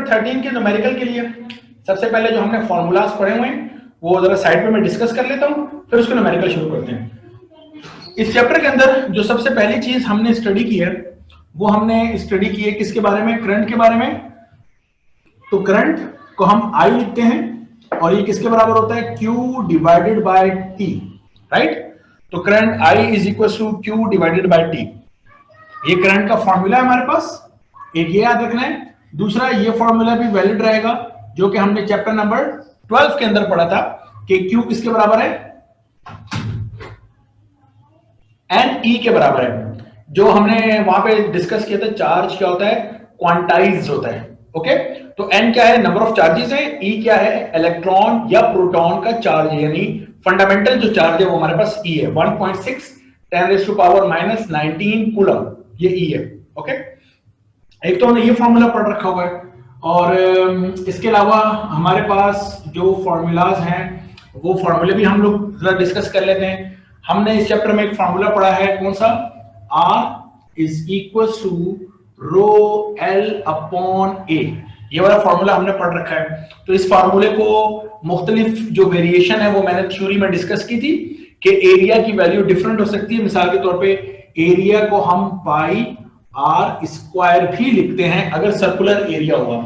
13 के न्यूमेरिकल के लिए सबसे पहले जो हमने फॉर्मूलाज पढ़े हुए हैं वो जरा साइड पे मैं डिस्कस कर लेता हूं, फिर उसको न्यूमेरिकल शुरू करते हैं। इस चैप्टर के अंदर जो सबसे पहली चीज हमने स्टडी की है वो हमने स्टडी की है किसके बारे में, करंट के बारे में। तो करंट को हम I लिखते हैं और ये किसके बराबर होता है, Q divided by T, right. तो current I is equal to Q divided by T। ये करंट का फॉर्मूला है हमारे पास, एक ये याद रखना है। दूसरा ये फॉर्मूला भी वैलिड रहेगा जो कि हमने चैप्टर नंबर 12 के अंदर पढ़ा था कि Q किसके बराबर है, NE के बराबर है। जो हमने वहां पे डिस्कस किया था, चार्ज क्या होता है, क्वांटाइज होता है। ओके, तो N क्या है, नंबर ऑफ चार्जेस है, E क्या है, इलेक्ट्रॉन या प्रोटॉन का चार्ज, यानी फंडामेंटल जो चार्ज है वो हमारे पास E है, 1.6 10⁻⁻19 कूलम, ये E है। ओके, एक तो हमने ये फॉर्मूला पढ़ रखा हुआ है और इसके अलावा हमारे पास जो फॉर्मूलाज हैं वो फॉर्मूले भी हम लोग जरा डिस्कस कर लेते हैं। हमने इस चैप्टर में एक फॉर्मूला पढ़ा है, कौन सा, R is equal to rho L upon A, ये वाला फॉर्मूला हमने पढ़ रखा है। तो इस फॉर्मूले को मुख्तलिफ जो वेरिएशन है वो मैंने थ्योरी में डिस्कस की थी कि एरिया की वैल्यू डिफरेंट हो सकती है। मिसाल के तौर पे एरिया को हम पाई R स्क्वायर भी लिखते हैं अगर सर्कुलर एरिया हुआ,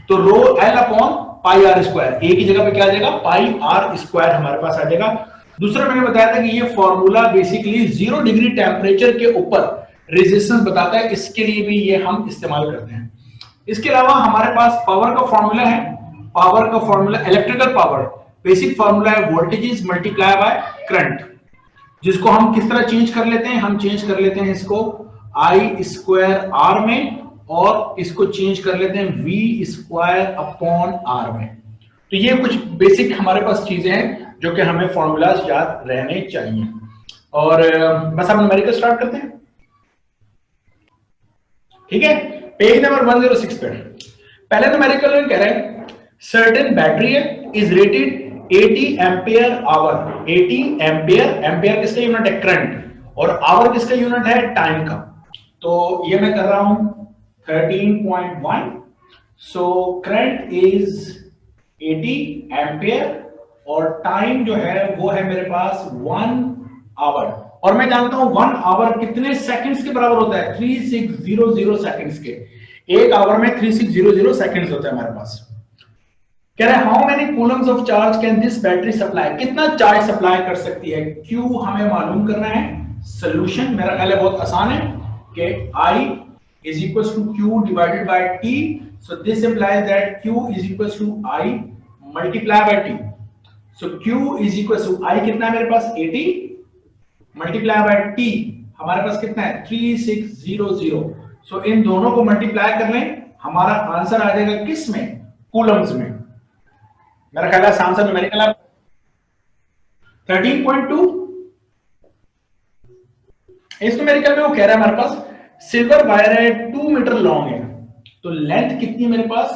तो रो L upon pi R square, A की जगह पे क्या आ जाएगा, पाई R स्क्वायर हमारे पास आ जाएगा। दूसरा मैंने बताया था कि ये फॉर्मूला बेसिकली 0 डिग्री टेम्परेचर के ऊपर रेजिस्टेंस बताता है, इसके लिए भी ये हम इस्तेमाल करते हैं। इसके अलावा हमारे पास पावर का फॉर्मूला है, पावर का formula electrical power basic formula है वोल्टेजेस मल्टीप्लाई बाय करंट, जिसको हम किस तरह चेंज कर लेते हैं, हम चेंज कर लेते हैं इसको I स्क्वायर R में और इसको चेंज कर लेते हैं V स्क्वायर अपॉन R में। तो ये कुछ बेसिक हमारे पास चीजें हैं जो कि हमें फॉर्मूलाज याद रहने चाहिए। और बस हम न्यूमेरिकल स्टार्ट करते हैं, ठीक है। पेज नंबर 106 पे पहले न्यूमेरिकल में कह रहे हैं सर्टेन बैटरी है is rated 80 ampere hour. 80 ampere, ampere किसका यूनिट है, करंट, और आवर किसका यूनिट है, टाइम का। तो ये मैं कर रहा हूं 13.1, सो करंट इज 80 एम्पियर और टाइम जो है वो है मेरे पास 1 आवर, और मैं जानता हूं 1 आवर कितने सेकंड्स के बराबर होता है, 3600 सेकंड्स के। एक आवर में 3600 सेकंड्स होता है हमारे पास। कह रहे हैं how many Coulomb's of charge can this battery supply, कितना चार्ज सप्लाई कर सकती है। Q हमें मालूम करना है, सॉल्यूशन मेरा ख्याल है बहुत आसान है कि I is equals to Q divided by T, so this implies that Q is equals to I multiply by T, so Q is equals to I कितना है मेरे पास 80 multiply by T हमारे पास कितना है 3600, so इन दोनों को मल्टीप्लाई कर लें, हमारा आंसर आ जाएगा किस में, कूलम्स में। मेरा ख्याल है आंसर न्यूमेरिकल 13.2। इस न्यूमेरिकल में वो कह रहा है हमारे पास सिल्वर वायर है 2 मीटर लॉन्ग है, तो लेंथ कितनी है मेरे पास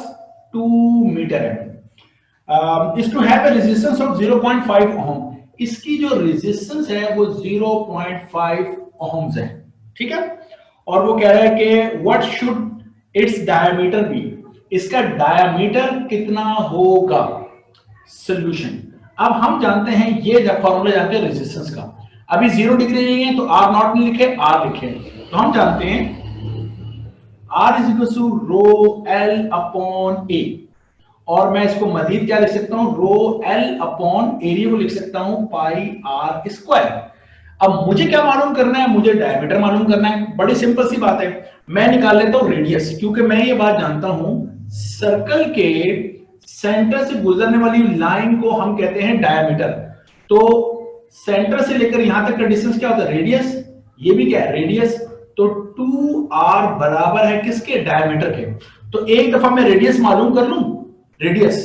2 मीटर है। Is to have a resistance of 0.5 ohm, इसकी जो रेजिस्टेंस है वो 0.5 ओम्स है, ठीक है। और वो कह रहा है कि what should its diameter be, इसका डायमीटर कितना होगा। सॉल्यूशन, अब हम जानते हैं ये फॉर्मूला जानते हैं रेजिस्टेंस का, अभी 0 डिग्री नहीं है तो R नॉट नहीं लिखे, R लिखे, तो हम जानते हैं R is equal to rho L upon A, और मैं इसको मजीद क्या लिख सकता हूं, रो L अपॉन एरिया को लिख सकता हूं पाई R स्क्वायर। अब मुझे क्या मालूम करना है, मुझे डायमीटर मालूम करना है, बड़ी सिंपल सी बात है, मैं निकाल लेता हूं रेडियस, क्योंकि मैं ये बात जानता हूं सर्कल के सेंटर से गुजरने वाली लाइन को हम कहते हैं डायमीटर। तो सेंटर से लेकर यहां तक का डिस्टेंस क्या होता है, रेडियस, ये भी क्या है रेडियस, तो 2r बराबर है किसके, डायमीटर के। तो एक दफा मैं रेडियस मालूम कर लूं, रेडियस,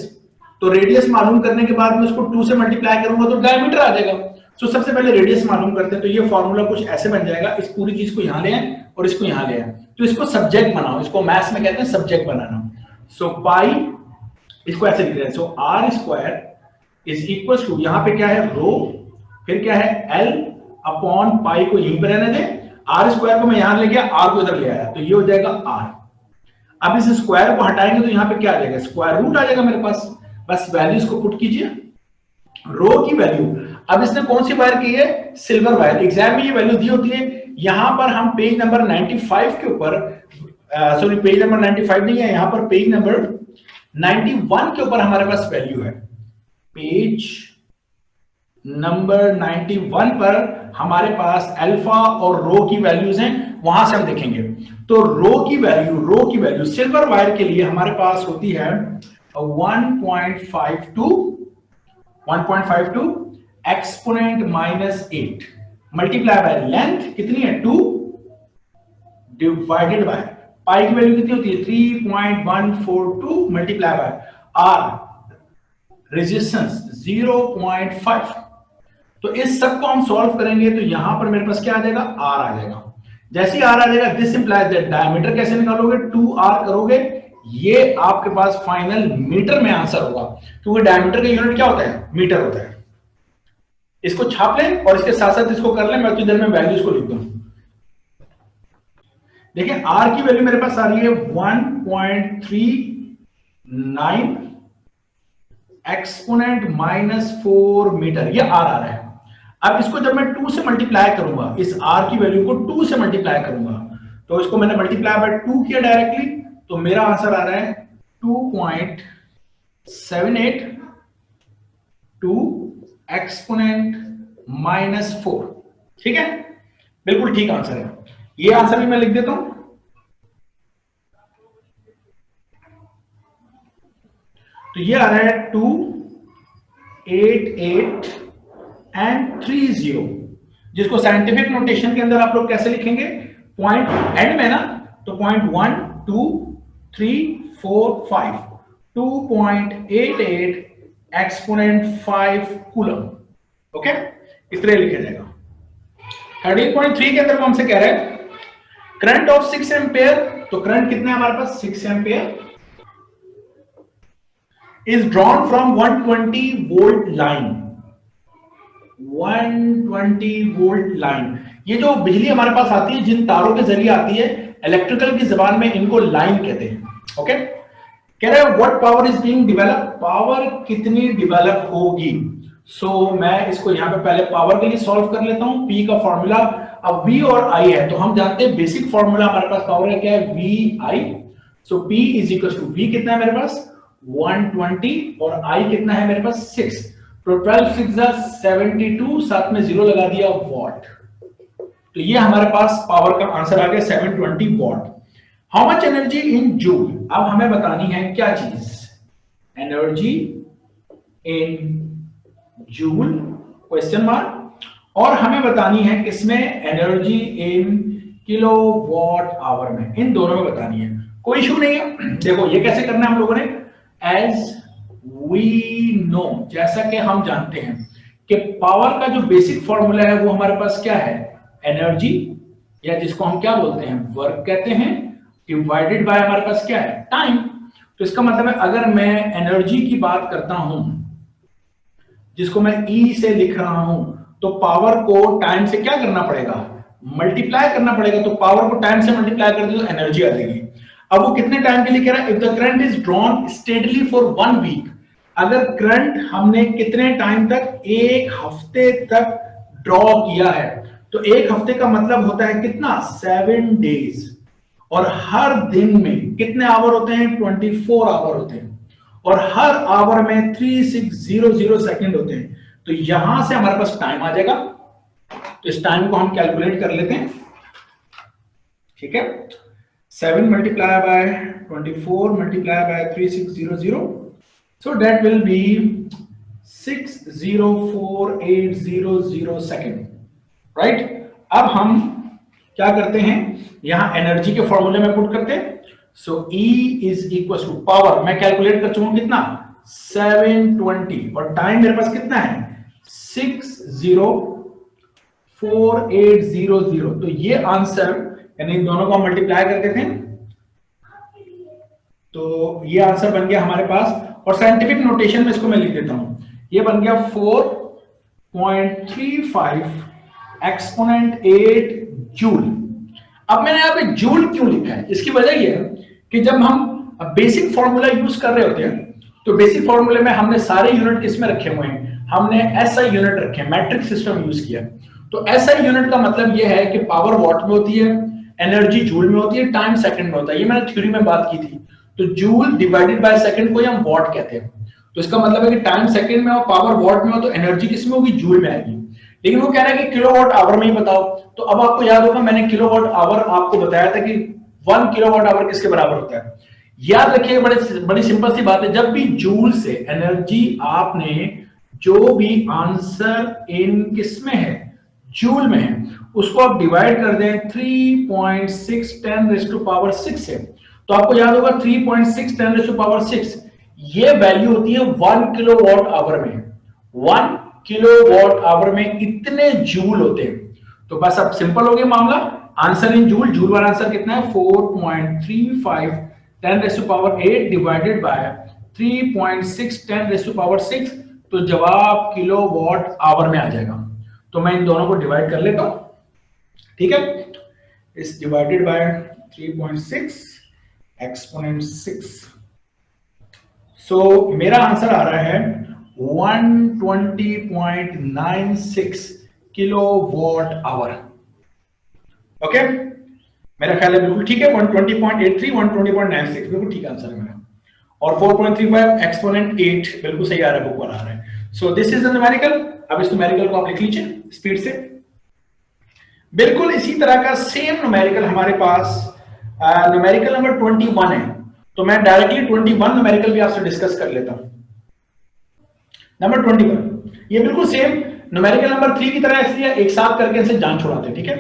तो रेडियस मालूम करने के बाद मैं उसको 2 से मल्टीप्लाई करूंगा तो डायमीटर आ जाएगा। तो सबसे पहले रेडियस मालूम करते हैं, तो ये फॉर्मूला कुछ ऐसे बन जाएगा, इस पूरी चीज को यहां ले आए और इसको यहां ले आए, तो इसको सब्जेक्ट बनाओ, इसको मैथ्स में कहते हैं सब्जेक्ट बनाना। सो पाई, इसको ऐसे लिख रहे हैं, so R square is equal to, यहां पे क्या है रो, फिर क्या है L अपॉन पाई को यहीं पर रहने दें, R स्क्वायर को मैं यहां ले गया, R को इधर ले आया, तो ये हो जाएगा R। अब इस स्क्वायर को हटाएंगे तो यहाँ पे क्या आ जाएगा, स्क्वायर रूट आ जाएगा मेरे पास। बस वैल्यूज को पुट कीजिए, रो की वैल्यू। अब इसने कौन सी वायर की है, सिल्वर वायर। एग्जाम में ये वैल्यू दी होती है। यहां पर हम पेज नंबर 95 के ऊपर, सॉरी पेज नंबर 95 नहीं है, यहां पर पेज नंबर 91 के ऊपर हमारे पास वैल्यू है। पेज नंबर 91 पर हमारे पास अल्फा और रो की वैल्यूज हैं, वहां से हम देखेंगे। तो रो की वैल्यू सिल्वर वायर के लिए हमारे पास होती है 1.52 एक्सपोनेंट -8 मल्टीप्लाई बाय लेंथ कितनी है 2 डिवाइडेड बाय पाई की वैल्यू कितनी होती है 3.142 मल्टीप्लाई बाय आर रेजिस्टेंस 0.5। तो इस सब को हम सॉल्व करेंगे तो यहां पर मेरे पास क्या आ जाएगा, आर आ जाएगा। जैसे ही आर आ जाएगा, दिस इंप्लाइज दैट डायमीटर कैसे निकालोगे, 2r करोगे, ये आपके पास फाइनल मीटर में आंसर होगा, क्योंकि डायमीटर का यूनिट क्या होता है, मीटर होता है। इसको छाप लें और इसके साथ साथ इसको कर लें, मैं उतनी देर में वैल्यूज को लिख दूं। देखिए आर की वैल्यू मेरे पास आ रही है 1.39 एक्सपोनेंट -4 मीटर, ये आर आ रहा है। अब इसको जब मैं 2 से मल्टीप्लाई करूंगा, इस आर की वैल्यू को 2 से मल्टीप्लाई करूंगा, तो इसको मैंने मल्टीप्लाई बाय 2 किया डायरेक्टली, तो मेरा आंसर आ रहा है 2.782 एक्सपोनेंट -4। ठीक है, बिल्कुल ठीक आंसर है। ये आंसर भी मैं लिख देता हूं। तो ये आ रहा है 288 एंड 30, जिसको साइंटिफिक नोटेशन के अंदर आप लोग कैसे लिखेंगे, पॉइंट एंड में ना, तो 0.1 2 3 4 5 2.88 एक्सपोनेंट 5 कूलम। ओके, इस तरह लिखा जाएगा। 13.3 के अंदर वो हमसे कह रहे हैं करंट ऑफ 6 एम्पेयर। तो करंट कितना है हमारे पास, 6 ampere is drawn from 120 volt line। 120 volt line, ये जो बिजली हमारे पास आती है जिन तारों के जरिए आती है, इलेक्ट्रिकल की जबान में इनको लाइन कहते हैं। ओके, कह रहे हैं what power is being develop, power कितनी डेवलप होगी। सो मैं इसको यहां पे पहले पावर के लिए सॉल्व कर लेता हूं। P का फॉर्मूला, अब V और I है तो हम जानते हैं बेसिक फॉर्मूला हमारे पास पावर है क्या है, VI। So P is equal to, V कितना है मेरे पास 120 और I कितना है मेरे पास 6, तो 12 6 72, साथ में 0 लगा दिया वॉट। तो ये हमारे पास पावर का आंसर आ गया 720 what. How much energy in joule, अब हमें बतानी है क्या चीज, energy in joule question mark, और हमें बतानी है किसमें, एनर्जी इन किलोवाट आवर में, इन दोनों में बतानी है। कोई इशू नहीं है। देखो ये कैसे करना है हम लोगों ने, एज वी नो, जैसा कि हम जानते हैं कि पावर का जो बेसिक फॉर्मूला है वो हमारे पास क्या है, एनर्जी, या जिसको हम क्या बोलते हैं, वर्क कहते हैं, डिवाइडेड बाय हमारे पास क्या है, टाइम। तो इसका मतलब है अगर मैं एनर्जी की बात करता हूं, जिसको मैं E से लिख रहा हूं, तो पावर को टाइम से क्या करना पड़ेगा, मल्टीप्लाई करना पड़ेगा। तो पावर को टाइम से मल्टीप्लाई कर दो तो एनर्जी आ जाएगी। अब वो कितने टाइम के लिए कह रहा है, if the current is drawn steadily for 1 week, अगर करंट हमने कितने टाइम तक, 1 हफ्ते तक ड्रॉ किया है, तो 1 हफ्ते का मतलब होता है कितना, 7 डेज, और हर दिन में कितने आवर होते हैं, 24 आवर होते हैं, और हर आवर में 3600 सेकंड होते हैं। तो यहां से हमारे पास टाइम आ जाएगा। तो इस टाइम को हम कैलकुलेट कर लेते हैं। ठीक है, 7 multiply by 24 multiply by 3600, so that will be 604800 second, right. अब हम क्या करते हैं, यहां एनर्जी के फॉर्मूले में पुट करते हैं। So E is equal to power, मैं कैलकुलेट कर चुका हूं कितना, 720, और टाइम मेरे पास कितना है 604800। तो ये आंसर, यानी इन दोनों को हम मल्टीप्लाई कर देते हैं, तो ये आंसर बन गया हमारे पास। और साइंटिफिक नोटेशन में इसको मैं लिख देता हूं, ये बन गया 4.35 एक्सपोनेंट 8 जूल। अब मैंने यहां पे जूल क्यों लिखा है, इसकी वजह ये है कि जब हम बेसिक फॉर्मूला यूज कर रहे होते हैं तो बेसिक फॉर्मूले में हमने सारे यूनिट किस में रखे हुए हैं, हमने एसआई यूनिट रखे, मैट्रिक सिस्टम यूज किया। तो एसआई यूनिट का मतलब यह है कि पावर वॉट में होती है, एनर्जी जूल में होती है, टाइम सेकंड में होता है। ये मैंने थ्योरी में बात की थी। तो जूल डिवाइडेड बाय सेकंड को हम वॉट कहते हैं। तो इसका मतलब है कि टाइम सेकंड में हो, पावर वॉट में हो, तो एनर्जी किस में होगी, जूल में आएगी। लेकिन वो कह रहा है कि किलोवाट आवर में ही बताओ। तो अब आपको याद होगा मैंने किलोवाट आवर आपको बताया था कि 1 किलोवाट आवर किसके बराबर होता है। याद रखिए, बड़ी सिंपल सी बात है, जब भी जूल से एनर्जी आपने जो भी आंसर इन किसमें है, जूल में है, उसको आप डिवाइड कर दें 3.6 10⁻⁶ से, तो आपको याद होगा 3.6 10⁻⁶, ये वैल्यू होती है 1 किलोवाट आवर में। 1 किलोवाट आवर में इतने जूल होते हैं। तो बस अब सिंपल हो गया मामला, आंसर इन जूल, जूल वाला आंसर कितना है 4.35 10⁸ डिवाइडेड बाय 3.6 10⁻⁶, तो जवाब किलोवाट आवर में आ जाएगा। तो मैं इन दोनों को डिवाइड कर लेता हूं, ठीक है। इस डिवाइडेड बाय 3.6 एक्सपोनेंट 6, सो मेरा आंसर आ रहा है 120.96 किलोवाट आवर। ओके, मेरा ख्याल है बिल्कुल ठीक है। 120.83 120.96 बिल्कुल ठीक आंसर है मेरा। और 4.35 एक्सपोनेंट 8 बिल्कुल सही आ रहा है, बुक वाला आ रहा है। So this is the numerical. अब इस न्यूमेरिकल को आप लिख लीजिए स्पीड से। बिल्कुल इसी तरह का सेम न्यूमेरिकल हमारे पास न्यूमेरिकल नंबर 21 है। तो मैं डायरेक्टली 21 न्यूमेरिकल भी आपसे डिस्कस कर लेता हूं। नंबर 21 ये बिल्कुल सेम न्यूमेरिकल नंबर 3 की तरह, इसलिए एक साथ करके इसे जान छुड़ाते हैं, ठीक है।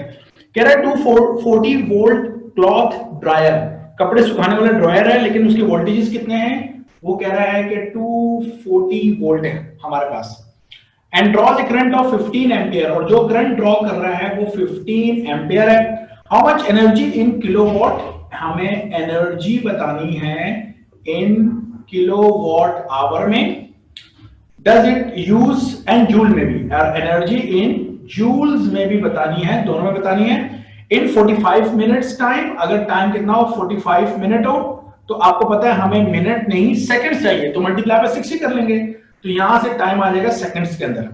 कह रहा है 240 वोल्ट क्लॉथ ड्रायर, कपड़े सुखाने वाला ड्रायर है, लेकिन उसके वोल्टेजेस कितने हैं, वो कह रहा है कि 240 वोल्ट है हमारे पास। And draws a current of 15 ampere, और जो करंट ड्रॉ कर रहा है वो 15 एम्पियर है। How much energy in kilowatt, हमें एनर्जी बतानी है इन किलोवाट आवर में। Does it use, and joule में भी, एनर्जी इन जूल्स में भी बतानी है, दोनों में बतानी है। इन 45 मिनट्स टाइम, अगर टाइम कितना हो 45 मिनट हो, तो आपको पता है हमें मिनट नहीं सेकंड्स चाहिए, तो मल्टीप्लाई बाय 6 ही कर लेंगे, तो यहां से टाइम आ जाएगा सेकंड्स के अंदर।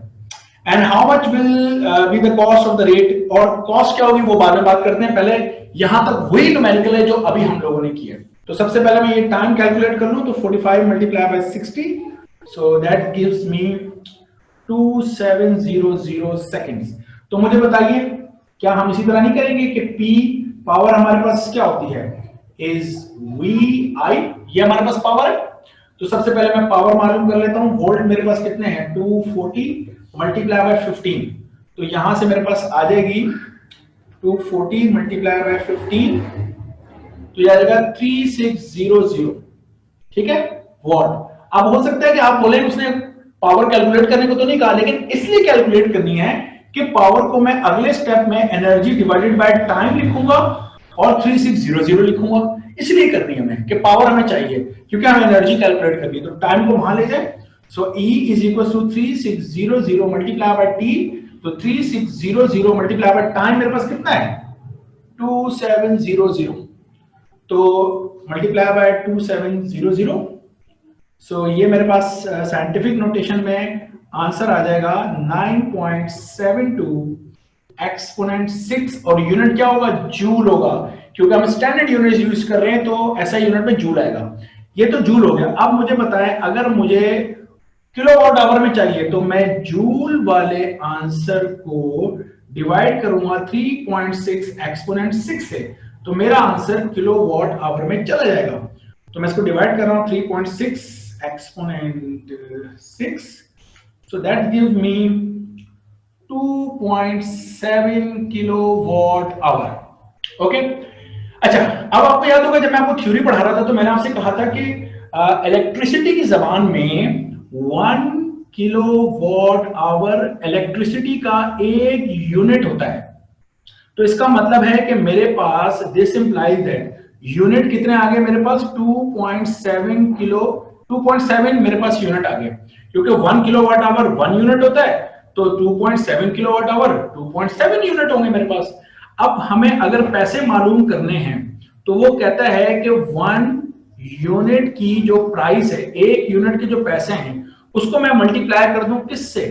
And how much will be the cost of the rate, और कॉस्ट क्या होगी वो बाद में बात करते हैं, पहले यहां तक वही न्यूमेरिकल है जो अभी हम लोगों ने किया। तो सबसे पहले मैं ये टाइम कैलकुलेट कर लूं, तो 45 multiply by 60, so that gives me 2700 seconds. तो मुझे बताइए क्या हम इसी तरह नहीं करेंगे कि P पावर हमारे पास क्या होती है, इज VI, ये हमारे पास पावर है। तो सबसे पहले मैं पावर मालूम कर लेता हूं, वोल्ट मेरे पास कितने हैं 240 मल्टीप्लाई बाय 15, तो यहां से मेरे पास आ जाएगी 240 मल्टीप्लाई बाय 15, तो यह आ जाएगा 3600, ठीक है, वॉट। अब हो सकता है कि आप बोले उसने पावर कैलकुलेट करने को तो नहीं कहा, लेकिन इसलिए कैलकुलेट करनी है कि पावर को मैं अगले स्टेप में एनर्जी डिवाइडेड बाय टाइम लिखूंगा और 3600 लिखूंगा, इसलिए करनी है हमें कि पावर हमें चाहिए क्योंकि हमें एनर्जी कैलकुलेट करनी है। तो टाइम को वहां ले जाए, so E is equal to 3600 multiply by T, तो 3600 मल्टीप्लाई बाय टाइम मेरे पास कितना है 2700, तो मल्टीप्लाई बाय 2700, सो ये मेरे पास साइंटिफिक नोटेशन में आंसर आ जाएगा 9.72 एक्सपोनेंट 6, और यूनिट क्या होगा, जूल होगा, क्योंकि हम स्टैंडर्ड यूनिट यूज कर रहे हैं तो ऐसा यूनिट में जूल आएगा। ये तो जूल हो गया। अब मुझे बताएं अगर मुझे किलोवाट आवर में चाहिए तो मैं जूल वाले आंसर को डिवाइड करूंगा 3.6 एक्सपोनेंट 6 से, तो मेरा आंसर किलोवाट आवर में चला जाएगा। तो मैं इसको डिवाइड कर रहा हूं 3.6 exponent 6, so that gives me 2.7 kilowatt hour। Okay, अच्छा, अब आपको याद होगा जब मैं आपको थ्योरी पढ़ा रहा था तो मैंने आपसे कहा था कि इलेक्ट्रिसिटी की जबान में 1 किलोवाट आवर इलेक्ट्रिसिटी का एक यूनिट होता है। तो इसका मतलब है कि मेरे पास दिस इंप्लाइज दैट यूनिट कितने आ गए मेरे पास 2.7 मेरे पास यूनिट आ गए, क्योंकि 1 किलोवाट आवर 1 यूनिट होता है, तो 2.7 किलोवाट आवर 2.7 यूनिट होंगे मेरे पास। अब हमें अगर पैसे मालूम करने हैं तो वो कहता है कि 1 यूनिट की जो प्राइस है, 1 यूनिट के जो पैसे हैं उसको मैं मल्टीप्लाई कर दूं किससे,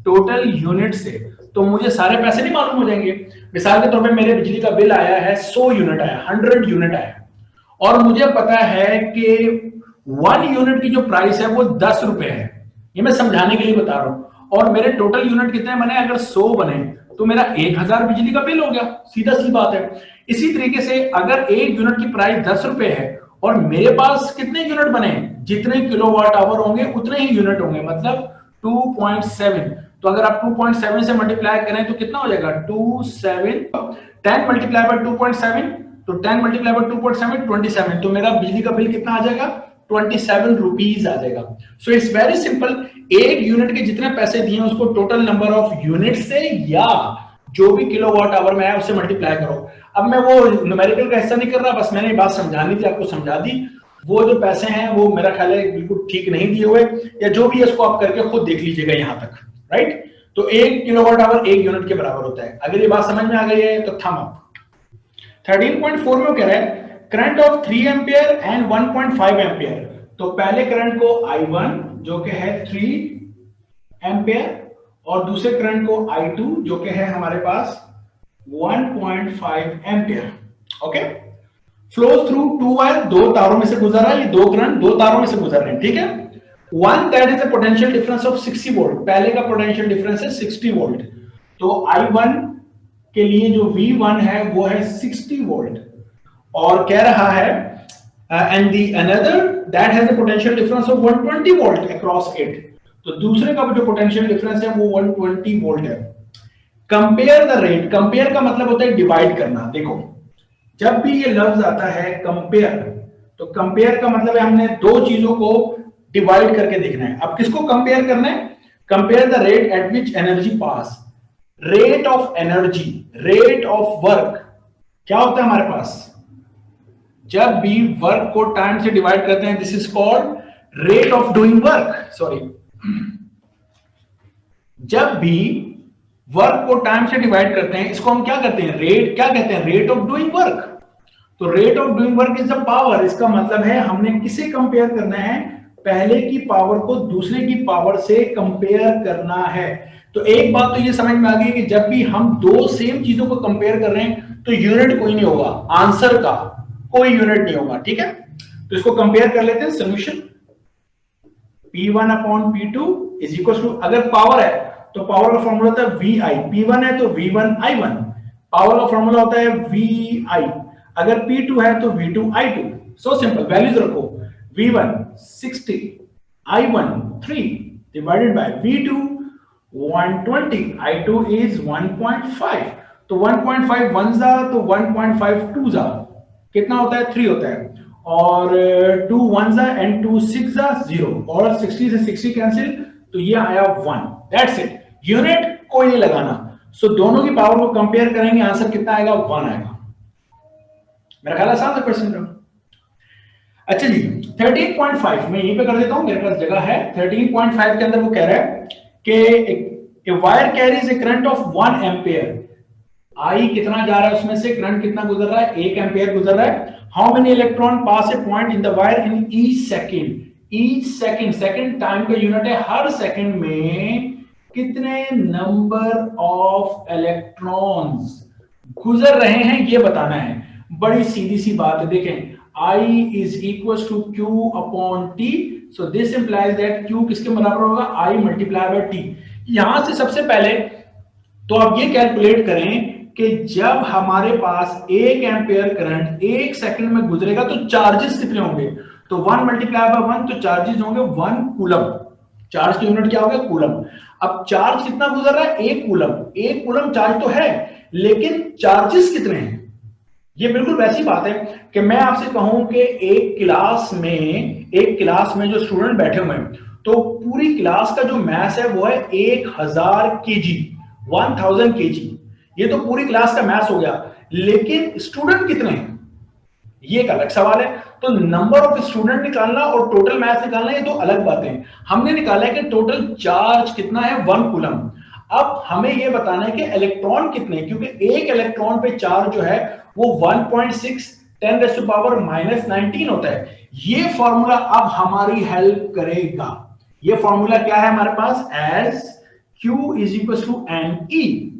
टोटल यूनिट से, तो मुझे सारे पैसे नहीं मालूम हो जाएंगे। मिसाल के तौर पे मेरे बिजली का बिल आया है 100 यूनिट आया, 100 यूनिट आया, और मुझे पता है कि 1 यूनिट की जो प्राइस है वो 10 रुपए है। ये मैं समझाने के लिए बता रहा हूं। और मेरे टोटल यूनिट कितने बने, अगर 100 बने तो मेरा 1000 बिजली का बिल हो गया, सीधा सी बात है। इसी तरीके से अगर 1 यूनिट की प्राइस 10 रुपए है और मेरे पास कितने यूनिट बने, जितने किलोवाट आवर होंगे उतने ही यूनिट होंगे, मतलब 2.7। तो अगर आप 2.7 से मल्टीप्लाई करें तो कितना हो जाएगा, 10 मल्टीप्लाई बाय 2.7, तो 10 मल्टीप्लाई बाय 2.7 27। तो मेरा बिजली का बिल कितना आ जाएगा, 27 रुपीज आ जाएगा। So it's very simple, 1 unit के जितने पैसे दिए उसको टोटल नंबर ऑफ यूनिट से या जो भी किलोवाट आवर में है उससे मल्टीप्लाई करो। अब मैं वो न्यूमेरिकल का हिस्सा नहीं कर रहा, बस मैंने बात समझानी थी, आपको समझा दी। वो जो पैसे हैं वो मेरा ख्याल है बिल्कुल ठीक नहीं दिए हुए, या जो भी है उसको आप करके खुद देख लीजिएगा यहां तक, राइट। तो 1 किलोवाट आवर 1 यूनिट के बराबर होता है। अगर ये बात समझ में आ गई है तो थम अप। 13.4 में कह रहा है current of 3 ampere and 1.5 ampere. तो पहले करंट को I1 जो कि है 3 एम्पियर और दूसरे करंट को I2 जो कि है हमारे पास 1.5 ampere. Okay, flows through 2 wire, 2 तारों में से गुजर रहा है, ये 2 करंट 2 तारों में से गुजर रहे हैं, ठीक है। One that is a potential difference of 60 volt, पहले का पोटेंशियल डिफरेंस है 60 वोल्ट। तो I1 के लिए जो V1 है वो है 60 वोल्ट, और कह रहा है and the another that has a potential difference of 120 volt across it. तो दूसरे का जो पोटेंशियल डिफरेंस है वो 120 वोल्ट है। कंपेयर द रेट, कंपेयर का मतलब होता है डिवाइड करना। देखो जब भी ये लफ्ज आता है कंपेयर, तो कंपेयर का मतलब है हमने 2 चीजों को डिवाइड करके देखना है। अब किसको कंपेयर करना है, compare the rate at which energy pass, rate of energy, rate of work क्या होता है हमारे पास, जब भी वर्क को टाइम से डिवाइड करते हैं this is called rate of doing work. Sorry, जब भी वर्क को टाइम से डिवाइड करते हैं इसको हम क्या करते हैं, रेट, क्या कहते हैं, रेट ऑफ डूइंग वर्क। तो rate of doing work is the power. इसका मतलब है हमने किसे कंपेयर करना है, पहले की पावर को दूसरे की पावर से कंपेयर करना है। तो एक बात तो ये समझ में आ गई कि जब भी हम 2 सेम चीजों को कंपेयर कर रहे हैं तो यूनिट कोई नहीं होगा, आंसर का कोई यूनिट नहीं होगा, ठीक है। तो इसको कंपेयर कर लेते हैं। Solution P1 upon P2 is equal to, अगर पावर है तो पावर का फॉर्मूला होता है VI, P1 है तो V1I1, पावर का फॉर्मूला होता है VI, अगर P2 है तो V2I2। सो सिंपल, वैल्यूज रखो, V1 60, I1 3 divided by V2 120, I2 is 1.5। तो 1.5 वन जा तो 1.5 टू जा, कितना होता है 3 होता है, और 2 वन जा एंड 2 6 जा 0, और 60 से 60 कैंसिल, तो ये आया 1। दैट्स इट, यूनिट कोई नहीं लगाना। सो दोनों की पावर को कंपेयर करेंगे, आंसर कितना आएगा, 1 आएगा। मेरा ख्याल आसान था क्वेश्चन। अच्छा जी 13.5 मैं यहीं पे कर देता हूं, मेरे पास जगह है। 13.5 के अंदर वो कह रहा है कि wire carries a current of 1 ampere, I कितना जा रहा है उसमें से, करंट कितना गुजर रहा है, 1 एम्पियर गुजर रहा है। How many electron pass A point in the wire in each second, each second, second time का यूनिट है, हर सेकंड में कितने नंबर ऑफ इलेक्ट्रॉन्स गुजर रहे हैं ये बताना है। बड़ी सीधी सी बात है, देखें I is equals to Q upon T, so this implies that Q किसके बराबर होगा, I multiply by T। यहां से सबसे पहले तो आप ये कैलकुलेट करें कि जब हमारे पास 1 एम्पियर करंट 1 सेकंड में गुजरेगा तो चार्जेस कितने होंगे, तो 1 मल्टीप्लाई बाय 1 तो चार्जेस होंगे 1 कूलम, चार्ज की यूनिट क्या होगा, कूलम। अब चार्ज कितना गुजर रहा है, 1 कूलम, 1 कूलम चार्ज तो है लेकिन चार्जेस कितने हैं। ये बिल्कुल वैसी बात है कि मैं आपसे कहूं कि एक क्लास में जो स्टूडेंट बैठे हुए हैं तो पूरी क्लास का जो मैथ्स है वो है 1000 केजी, 1000 केजी, ये तो पूरी क्लास का मैथ्स हो गया, लेकिन स्टूडेंट कितने हैं ये एक अलग सवाल है। तो नंबर ऑफ स्टूडेंट निकालना और टोटल मैथ्स निकालना ये दो अलग बातें हैं। हमने निकाला है कि टोटल चार्ज कितना है 1 कूलम। अब हमें यह बताना है कि इलेक्ट्रॉन कितने, क्योंकि एक इलेक्ट्रॉन पे चार्ज जो है वो 1.6 10⁻⁻19 होता है। ये फॉर्मूला अब हमारी हेल्प करेगा। ये फॉर्मूला क्या है हमारे पास, as Q is equal to n e.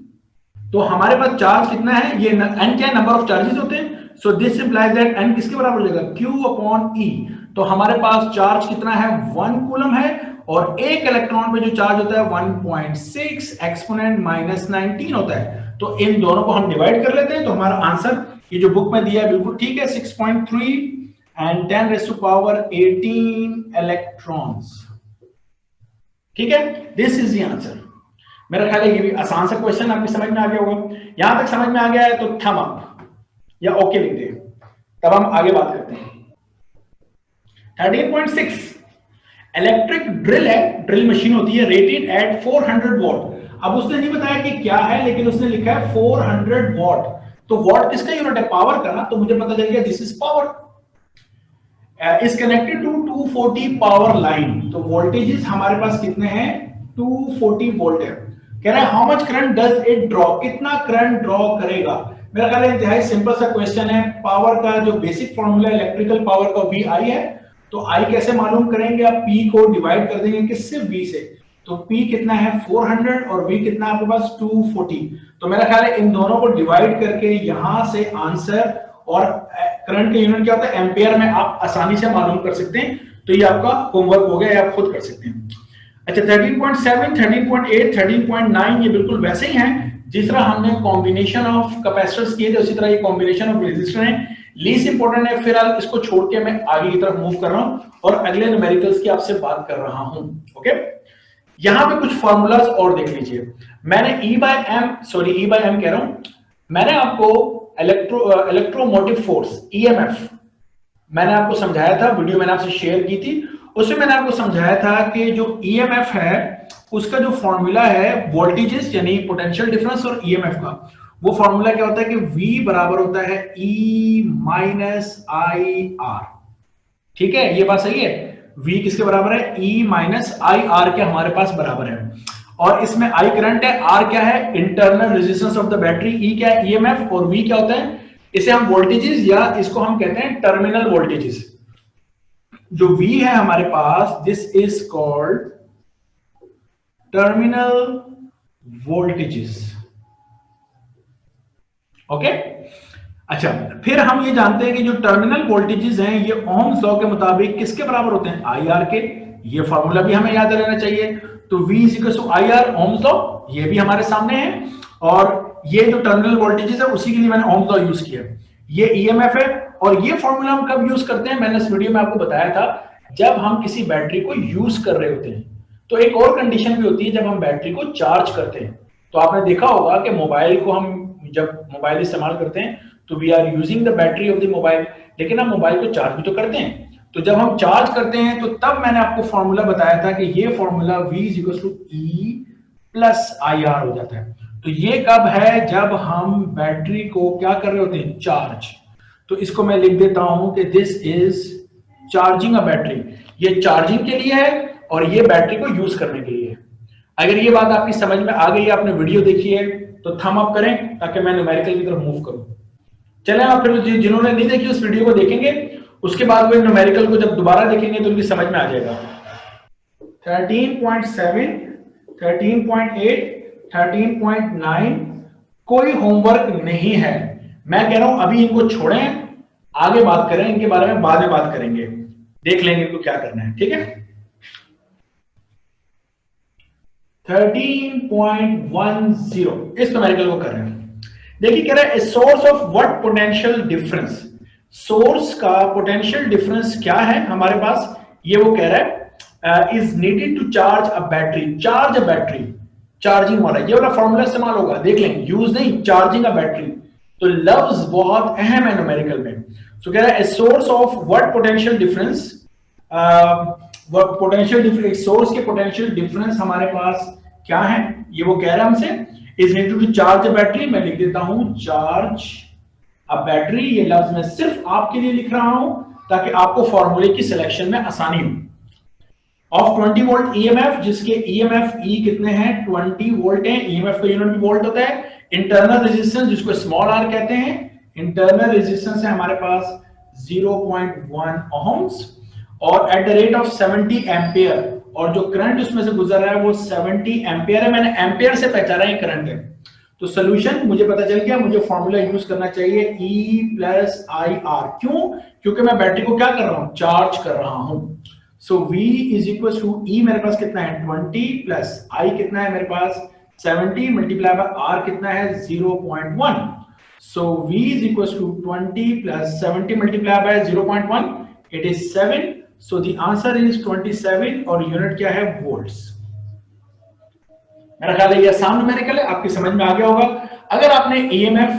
तो हमारे पास चार्ज कितना है, ये n क्या है, नंबर ऑफ चार्जेस होते हैं। So this implies that n किसके बराबर हो जाएगा, Q अपॉन E। तो हमारे पास चार्ज कितना है, 1 कूलम है, और एक इलेक्ट्रॉन पे जो चार्ज होता है 1.6 एक्सपोनेंट -19 होता है। तो इन दोनों को हम डिवाइड कर लेते हैं, तो हमारा आंसर ये जो बुक में दिया है बिल्कुल ठीक है, 6.3 एंड 10⁻18 इलेक्ट्रॉन्स। ठीक है, दिस इज द आंसर। मेरा ख्याल है ये भी आसान सा क्वेश्चन आपकी समझ में आ गया होगा। यहां तक समझ में आ गया है तो थम अप या ओके लिख दे, तब हम आगे बात करते हैं। 13.6 इलेक्ट्रिक ड्रिल है, ड्रिल मशीन होती है, रेटेड एट 400 वॉट। अब उसने नहीं बताया कि क्या है, लेकिन उसने लिखा है 400 वॉट। तो वॉट किसका यूनिट है, पावर का ना, तो मुझे पता चल गया this is power. Is connected to 240 power line. तो वोल्टेजेस हमारे पास कितने हैं, 240 वोल्ट है। कह रहा है how much current does it draw, कितना करंट ड्रॉ करेगा। मेरा ख्याल है इंतहाई सिंपल सा क्वेश्चन है। पावर का जो बेसिक फॉर्मूला इलेक्ट्रिकल पावर का VI है, तो I कैसे मालूम करेंगे, आप P को डिवाइड कर देंगे किससे, V से। तो P कितना है 400 और V कितना आपके पास 240। तो मेरा ख्याल है इन दोनों को डिवाइड करके यहां से आंसर, और करंट का यूनिट क्या होता है, एम्पियर में, आप आसानी से मालूम कर सकते हैं। तो ये आपका होमवर्क हो गया, आप खुद कर सकते हैं। अच्छा 13.7, 13.8, 13.9 ये बिल्कुल वैसे ही हैं जिस तरह हमने कॉम्बिनेशन ऑफ कैपेसिटर्स किए थे, उसी तरह ये कॉम्बिनेशन ऑफ रेजिस्टर हैं। लीस्ट इंपॉर्टेंट है, फिलहाल इसको छोड़ के मैं आगे की तरफ मूव कर रहा हूं और अगले न्यूमेरिकल्स की आपसे बात कर रहा हूं। ओके, यहां पे कुछ फार्मूलाज और देख लीजिए। मैंने E बाय एम कह रहा हूं, मैंने आपको इलेक्ट्रोमोटिव फोर्स EMF मैंने आपको समझाया था, वीडियो मैंने आपसे शेयर की थी, उसमें मैंने आपको समझाया था कि जो EMF है उसका जो फॉर्मूला है वोल्टेजेस यानी पोटेंशियल डिफरेंस और EMF का, वो फॉर्मूला क्या होता है कि V बराबर होता है E माइनस IR। ठीक है, ये बात सही है। V किसके बराबर है, E माइनस IR के हमारे पास बराबर है। और इसमें I करंट है, R क्या है, internal resistance of the battery, E क्या है, EMF, और V क्या होता है, इसे हम वोल्टेजेस या इसको हम कहते हैं टर्मिनल वोल्टेजेस। जो V है हमारे पास, this is called terminal voltages. Okay, अच्छा फिर हम ये जानते हैं कि जो टर्मिनल वोल्टेजेस हैं ये ओह्म्स लॉ के मुताबिक किसके बराबर होते हैं, IR के। ये फॉर्मूला भी हमें याद रहना चाहिए। तो V is equal to IR, ohm's law, ये भी हमारे सामने है। और ये जो टर्मिनल वोल्टेजेस है उसी के लिए मैंने ओह्म्स लॉ यूज किया। ये EMF है, और ये फॉर्मूला हम कब यूज करते हैं, मैंने इस वीडियो में आपको बताया था, जब हम किसी बैटरी को यूज कर रहे होते हैं। तो एक और कंडीशन भी होती है जब हम बैटरी को चार्ज करते हैं। तो आपने देखा होगा कि मोबाइल को हम जब मोबाइल इस्तेमाल करते हैं तो we are using the battery of the mobile, लेकिन हम मोबाइल को चार्ज भी तो करते हैं। तो जब हम चार्ज करते हैं तो तब मैंने आपको फॉर्मूला बताया था कि ये formula V is equal to E plus IR हो जाता है। तो ये कब है, जब हम बैटरी को क्या कर रहे होते हैं, चार्ज। तो इसको मैं लिख देता हूं कि this is charging a battery. ये चार्जिंग के लिए है और ये बैटरी को यूज करने के लिए है। अगर ये बात आपकी समझ में आ गई, आपने वीडियो देखी है, तो थम अप करें ताकि मैं न्यूमेरिकल की तरफ मूव करूं। चलें, आप फिर जिन्होंने नहीं देखी उस वीडियो को देखेंगे, उसके बाद वो न्यूमेरिकल को जब दोबारा देखेंगे तो उनकी समझ में आ जाएगा। 13.7, 13.8, 13.9 कोई होमवर्क नहीं है। मैं कह रहा हूं अभी इनको छोड़ें, आगे बात करें इनके बारे में, बाद में बात करेंगे, देख लेंगे इनको क्या करना है। ठीक है, 13.10 इस न्यूमेरिकल को कर रहे हैं। देखिए कह रहा है source of what potential difference, source का पोटेंशियल डिफरेंस क्या है हमारे पास, ये वो कह रहा है is needed to charge a battery, charge a battery, charging वाला ये वाला फॉर्मूला इस्तेमाल होगा, देख लेंगे, यूज नहीं, चार्जिंग अ बैटरी। तो लफ्ज बहुत अहम है न्यूमेरिकल में। तो कह रहा है source of what potential difference, potential difference, source के पोटेंशियल डिफरेंस हमारे पास क्या है, ये वो कह रहा है हमसे, is needed to charge a battery. मैं लिख देता हूं चार्ज अ बैटरी, ये लफ्ज मैं सिर्फ आपके लिए लिख रहा हूं ताकि आपको फॉर्मूले की सिलेक्शन में आसानी हो। ऑफ 20 वोल्ट EMF, जिसके EMF E कितने हैं, 20 वोल्ट हैं, EMF का यूनिट भी वोल्ट होता है। इंटरनल रेजिस्टेंस जिसको स्मॉल r कहते हैं, इंटरनल रेजिस्टेंस है हमारे पास 0.1 ohms और at the rate of 70 ampere, और जो करंट उसमें से गुजर रहा है वो 70 एम्पियर है। मैंने एम्पियर से पहचाना ये करंट है। तो सोल्यूशन मुझे पता चल गया, मुझे फॉर्मूला यूज करना चाहिए E प्लस आई आर। क्यों? क्योंकि मैं बैटरी को क्या कर रहा हूं, चार्ज कर रहा हूं। So V is equal to E मेरे पास कितना है 20 प्लस I कितना है मेरे पास 70 मल्टीप्लाई बाय R कितना है 0.1। So V is equal to 20 plus 70 multiply by 0.1, it is 7। So the answer is 27 और यूनिट क्या है, वोल्ट्स। मेरा ख्याल है ये आसान न्यूमेरिकल है, आपकी समझ में आ गया होगा। अगर आपने ईएमएफ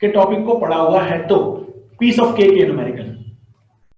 के टॉपिक को पढ़ा हुआ है तो पीस ऑफ केक ये न्यूमेरिकल।